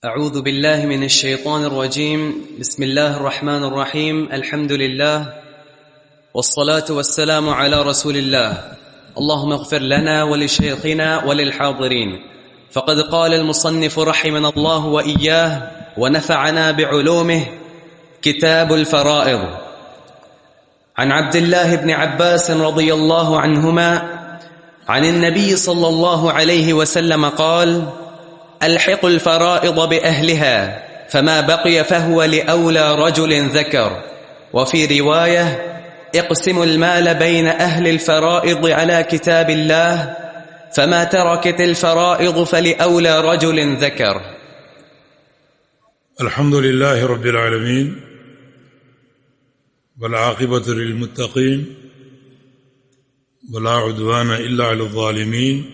أعوذ بالله من الشيطان الرجيم. بسم الله الرحمن الرحيم. الحمد لله والصلاة والسلام على رسول الله. اللهم اغفر لنا ولشيخنا وللحاضرين. فقد قال المصنف رحمنا الله وإياه ونفعنا بعلومه: كتاب الفرائض. عن عبد الله بن عباس رضي الله عنهما عن النبي صلى الله عليه وسلم قال: الحق الفرائض بأهلها فما بقي فهو لأولى رجل ذكر. وفي رواية: اقسموا المال بين أهل الفرائض على كتاب الله فما تركت الفرائض فلأولى رجل ذكر. الحمد لله رب العالمين والعاقبة للمتقين ولا عدوان إلا على الظالمين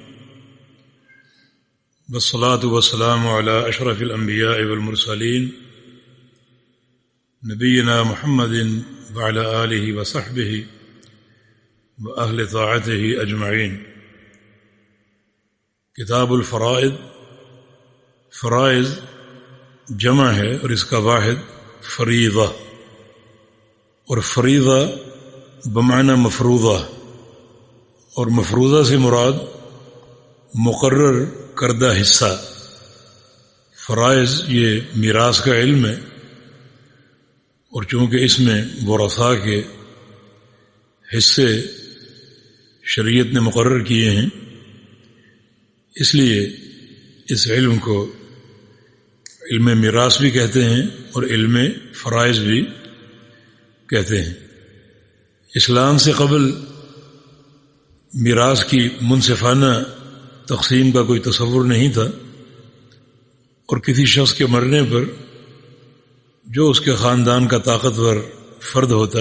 والصلاة والسلام على أشرف الأنبياء والمرسلين نبينا محمد وعلى آله وصحبه وأهل طاعته أجمعين. کتاب الفرائض، فرائض جمع ہے اور اس کا واحد فریضہ، اور فریضہ بمعنی مفروضہ، اور مفروضہ سے مراد مقرر کردہ حصہ۔ فرائض یہ میراث کا علم ہے، اور چونکہ اس میں ورثاء کے حصے شریعت نے مقرر کیے ہیں، اس لیے اس علم کو علم میراث بھی کہتے ہیں اور علم فرائض بھی کہتے ہیں۔ اسلام سے قبل میراث کی منصفانہ تقسیم کا کوئی تصور نہیں تھا، اور کسی شخص کے مرنے پر جو اس کے خاندان کا طاقتور فرد ہوتا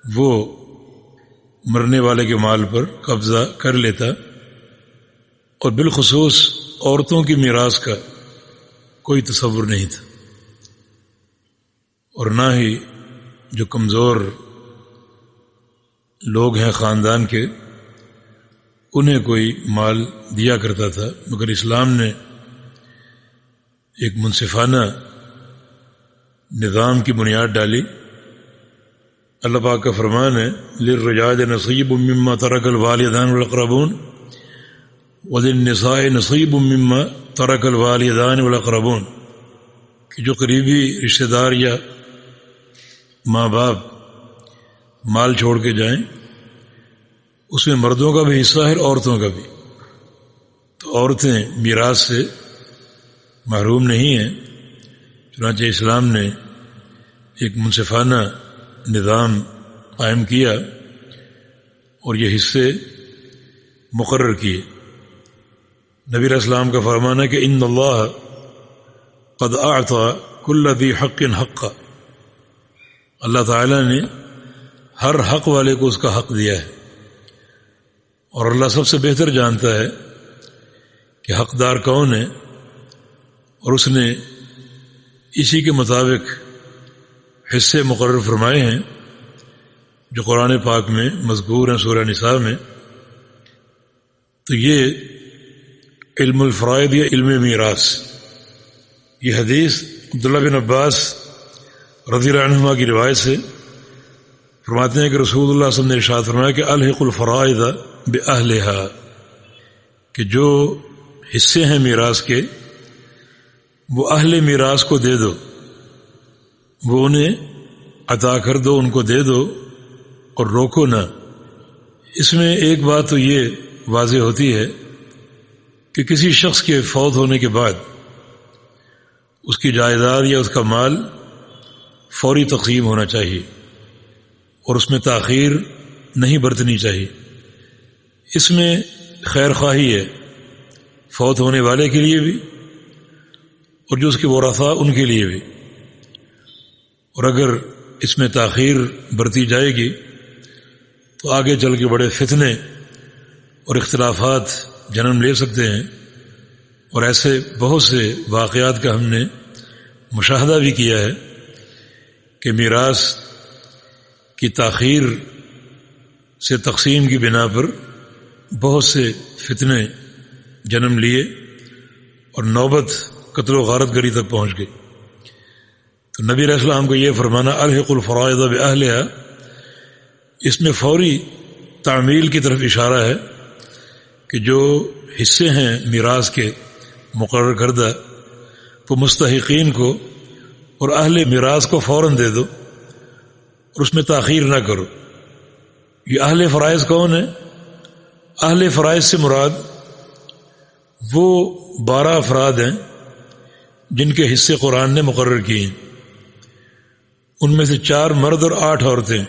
وہ مرنے والے کے مال پر قبضہ کر لیتا، اور بالخصوص عورتوں کی میراث کا کوئی تصور نہیں تھا، اور نہ ہی جو کمزور لوگ ہیں خاندان کے انہیں کوئی مال دیا کرتا تھا، مگر اسلام نے ایک منصفانہ نظام کی بنیاد ڈالی۔ اللہ پاک کا فرمان ہے: للرجال نصیب مما ترک الوالدان والاقربون وللنساء نصیب مما ترک الوالدان والاقربون، کہ جو قریبی رشتہ دار یا ماں باپ مال چھوڑ کے جائیں اس میں مردوں کا بھی حصہ ہے، عورتوں کا بھی، تو عورتیں میراث سے محروم نہیں ہیں۔ چنانچہ اسلام نے ایک منصفانہ نظام قائم کیا اور یہ حصے مقرر کیے۔ نبی علیہ السلام کا فرمان ہے کہ ان اللہ قد اعطى كل ذی حق حقا، اللہ تعالیٰ نے ہر حق والے کو اس کا حق دیا ہے، اور اللہ سب سے بہتر جانتا ہے کہ حقدار کون ہے، اور اس نے اسی کے مطابق حصے مقرر فرمائے ہیں جو قرآن پاک میں مذکور ہیں سورہ نساء میں۔ تو یہ علم الفرائض یا علم میراث، یہ حدیث عبداللہ بن عباس رضی اللہ عنہما کی روایت سے فرماتے ہیں کہ رسول اللہ صلی اللہ علیہ وسلم نے ارشاد فرمایا کہ الحق الفرائض بأہلہا، کہ جو حصے ہیں میراث کے وہ اہل میراث کو دے دو، وہ انہیں عطا کر دو، ان کو دے دو اور روکو نہ۔ اس میں ایک بات تو یہ واضح ہوتی ہے کہ کسی شخص کے فوت ہونے کے بعد اس کی جائیداد یا اس کا مال فوری تقسیم ہونا چاہیے، اور اس میں تاخیر نہیں برتنی چاہیے۔ اس میں خیر خواہی ہے فوت ہونے والے کے لیے بھی اور جو اس کے ورثاء ان کے لیے بھی، اور اگر اس میں تاخیر برتی جائے گی تو آگے چل کے بڑے فتنے اور اختلافات جنم لے سکتے ہیں، اور ایسے بہت سے واقعات کا ہم نے مشاہدہ بھی کیا ہے کہ میراث کی تاخیر سے تقسیم کی بنا پر بہت سے فتنے جنم لیے اور نوبت قتل و غارت گری تک پہنچ گئی۔ تو نبی علیہ السلام کو یہ فرمانا الحق الفرائض باہلھا، اس میں فوری تعمیل کی طرف اشارہ ہے کہ جو حصے ہیں میراث کے مقرر کردہ وہ مستحقین کو اور اہل میراث کو فوراً دے دو اور اس میں تاخیر نہ کرو۔ یہ اہل فرائض کون ہے؟ اہل فرائض سے مراد وہ 12 افراد ہیں جن کے حصے قرآن نے مقرر کیے ہیں، ان میں سے 4 مرد اور 8 عورتیں۔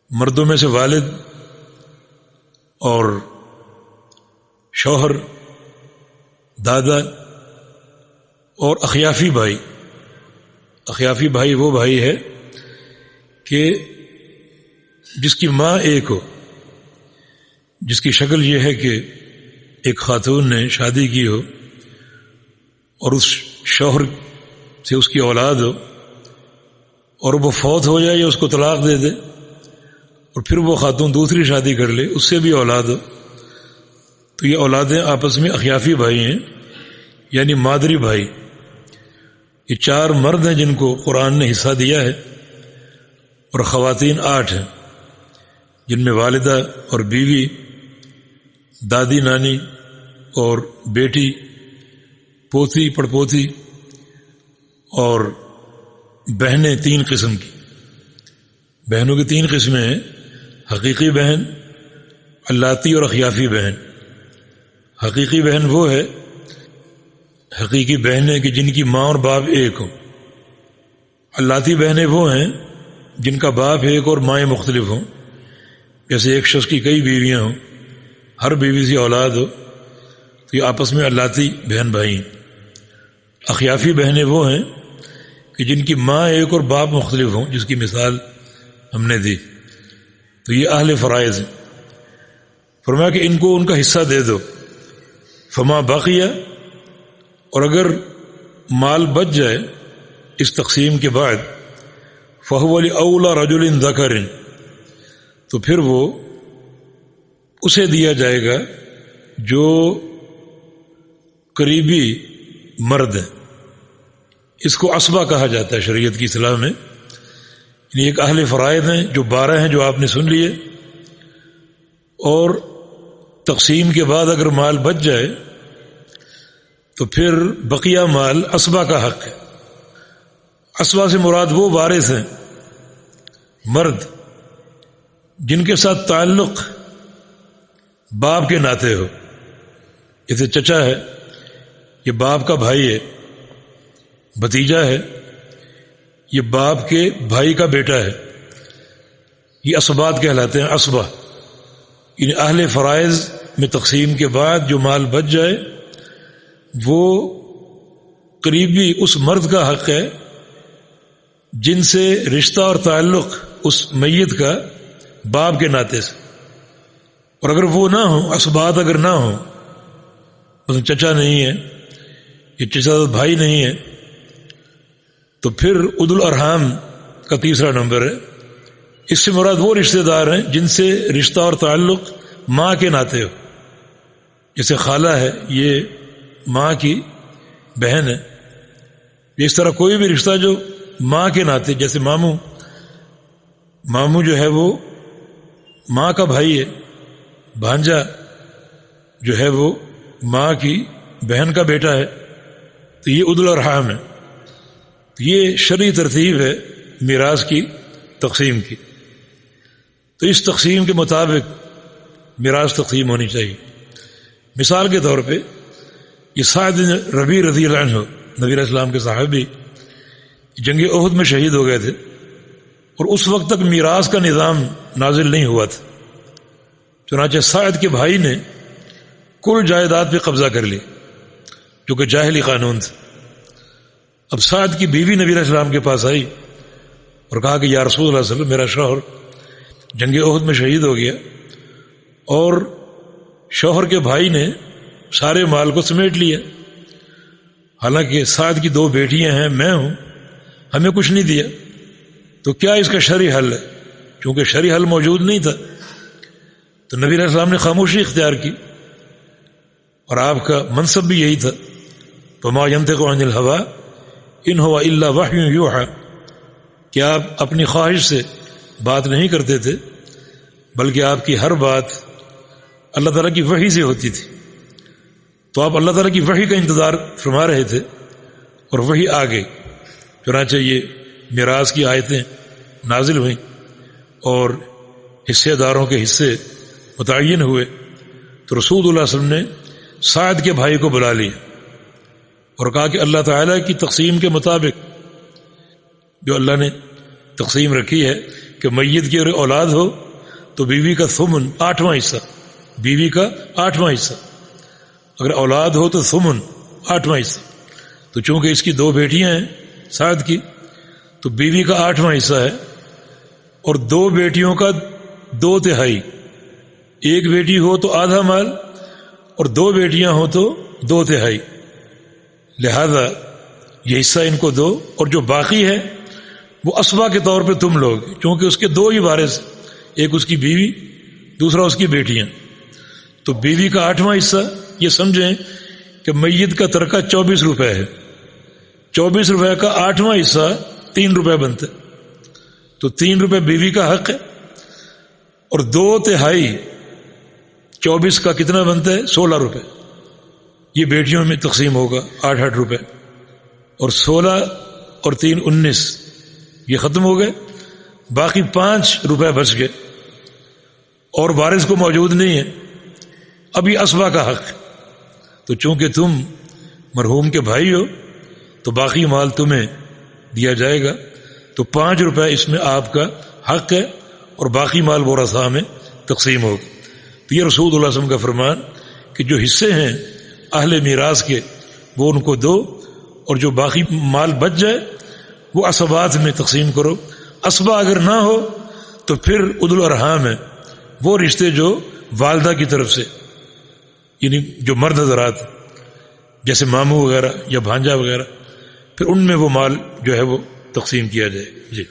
مردوں میں سے والد اور شوہر، دادا اور اخیافی بھائی۔ اخیافی بھائی وہ بھائی ہے کہ جس کی ماں ایک ہو، جس کی شکل یہ ہے کہ ایک خاتون نے شادی کی ہو اور اس شوہر سے اس کی اولاد ہو اور وہ فوت ہو جائے یا اس کو طلاق دے دے اور پھر وہ خاتون دوسری شادی کر لے، اس سے بھی اولاد ہو، تو یہ اولادیں آپس میں اخیافی بھائی ہیں، یعنی مادری بھائی۔ یہ 4 مرد ہیں جن کو قرآن نے حصہ دیا ہے، اور خواتین 8 ہیں جن میں والدہ اور بیوی، دادی نانی اور بیٹی، پوتی پڑپوتی اور بہنیں 3 قسم کی۔ بہنوں کی 3 قسمیں ہیں، حقیقی بہن، اللاتی اور اخیافی بہن۔ حقیقی بہن وہ ہے، حقیقی بہنیں کہ جن کی ماں اور باپ ایک ہوں۔ اللاتی بہنیں وہ ہیں جن کا باپ ایک اور مائیں مختلف ہوں، جیسے ایک شخص کی کئی بیویاں ہوں، ہر بیوی سے اولاد ہو، تو یہ آپس میں اللاتی بہن بھائی ہیں۔ اخیافی بہنیں وہ ہیں کہ جن کی ماں ایک اور باپ مختلف ہوں، جس کی مثال ہم نے دی، تو یہ اہل فرائض ہیں۔ فرمایا کہ ان کو ان کا حصہ دے دو۔ فما بقیہ، اور اگر مال بچ جائے اس تقسیم کے بعد، فہو لأولی رجل ذکر، تو پھر وہ اسے دیا جائے گا جو قریبی مرد ہے۔ اس کو عصبہ کہا جاتا ہے شریعت کی اصطلاح میں، یعنی ایک اہل فرائض ہیں جو 12 ہیں جو آپ نے سن لیے، اور تقسیم کے بعد اگر مال بچ جائے تو پھر بقیہ مال عصبہ کا حق ہے۔ عصبہ سے مراد وہ وارث ہیں، مرد جن کے ساتھ تعلق باپ کے ناطے ہو، جیسے چچا ہے، یہ باپ کا بھائی ہے، بھتیجا ہے، یہ باپ کے بھائی کا بیٹا ہے، یہ عصبات کہلاتے ہیں۔ عصبہ یعنی اہل فرائض میں تقسیم کے بعد جو مال بچ جائے وہ قریبی اس مرد کا حق ہے جن سے رشتہ اور تعلق اس میت کا باپ کے ناطے سے، اور اگر وہ نہ ہوں، عصبات اگر نہ ہوں، مثلا چچا نہیں ہے، یہ چچا بھائی نہیں ہے، تو پھر عد الارحام کا 3 نمبر ہے۔ اس سے مراد وہ رشتہ دار ہیں جن سے رشتہ اور تعلق ماں کے ناطے ہو، جیسے خالہ ہے، یہ ماں کی بہن ہے۔ اس طرح کوئی بھی رشتہ جو ماں کے ناطے، جیسے ماموں جو ہے وہ ماں کا بھائی ہے، بھانجا جو ہے وہ ماں کی بہن کا بیٹا ہے، تو یہ عد الارحام ہے۔ یہ شرعی ترتیب ہے میراث کی تقسیم کی۔ تو اس تقسیم کے مطابق میراث تقسیم ہونی چاہیے۔ مثال کے طور پہ یہ سعد بن ربیع رضی اللہ عنہ، نبی علیہ السلام کے صحابی، جنگ احد میں شہید ہو گئے تھے، اور اس وقت تک میراث کا نظام نازل نہیں ہوا تھا۔ چنانچہ سعد کے بھائی نے کل جائیداد پہ قبضہ کر لی، جو کہ جاہلی قانون تھا۔ اب سعد کی بیوی نبی علیہ السلام کے پاس آئی اور کہا کہ یا رسول اللہ صلی اللہ علیہ وسلم، میرا شوہر جنگ احد میں شہید ہو گیا، اور شوہر کے بھائی نے سارے مال کو سمیٹ لیا، حالانکہ سعد کی 2 بیٹیاں ہیں، میں ہوں، ہمیں کچھ نہیں دیا، تو کیا اس کا شرعی حل ہے؟ چونکہ شرعی حل موجود نہیں تھا، تو نبی علیہ السلام نے خاموشی اختیار کی، اور آپ کا منصب بھی یہی تھا وما ينطق عن الهوى ان هو الا وحی یوحی، کہ آپ اپنی خواہش سے بات نہیں کرتے تھے بلکہ آپ کی ہر بات اللہ تعالیٰ کی وحی سے ہوتی تھی. تو آپ اللہ تعالیٰ کی وحی کا انتظار فرما رہے تھے اور وحی آ گئی. چنانچہ یہ میراث کی آیتیں نازل ہوئیں اور حصے داروں کے حصے متعین ہوئے. تو رسول اللہ صلی اللہ علیہ وسلم نے سعد کے بھائی کو بلا لیا اور کہا کہ اللہ تعالیٰ کی تقسیم کے مطابق جو اللہ نے تقسیم رکھی ہے کہ میت کی اگر اولاد ہو تو بیوی کا ثمن 8واں حصہ، بیوی کا 8واں حصہ، اگر اولاد ہو تو ثمن 8واں حصہ. تو چونکہ اس کی 2 بیٹیاں ہیں سعد کی، تو بیوی کا 8واں حصہ ہے اور 2 بیٹیوں کا 2/3. ایک بیٹی ہو تو آدھا مال اور 2 بیٹیاں ہو تو 2/3. لہذا یہ حصہ ان کو دو، اور جو باقی ہے وہ اسبا کے طور پہ تم لوگ، چونکہ اس کے 2 ہی وارث، ایک اس کی بیوی دوسرا اس کی بیٹیاں. تو بیوی کا 8واں حصہ یہ سمجھیں کہ میت کا ترکہ 24 روپے ہے، 24 روپے کا 8واں حصہ 3 روپے بنتا ہے. تو 3 روپے بیوی کا حق ہے اور 2/3 24 کا کتنا بنتا ہے 16 روپے. یہ بیٹیوں میں تقسیم ہوگا 8 روپے، اور 16 اور 3 19 یہ ختم ہو گئے. باقی 5 روپے بچ گئے اور وارث کو موجود نہیں ہے، ابھی اسبا کا حق. تو چونکہ تم مرحوم کے بھائی ہو تو باقی مال تمہیں دیا جائے گا. تو 5 روپے اس میں آپ کا حق ہے اور باقی مال ورثاء میں تقسیم ہوگا. تو یہ رسول اللہ صلی اللہ علیہ وسلم کا فرمان کہ جو حصے ہیں اہل میراث کے وہ ان کو دو، اور جو باقی مال بچ جائے وہ اسبات میں تقسیم کرو. اسبا اگر نہ ہو تو پھر عدل الارحام ہے، وہ رشتے جو والدہ کی طرف سے، یعنی جو مرد حضرات جیسے ماموں وغیرہ یا بھانجا وغیرہ، پھر ان میں وہ مال جو ہے وہ تقسیم کیا جائے. جی.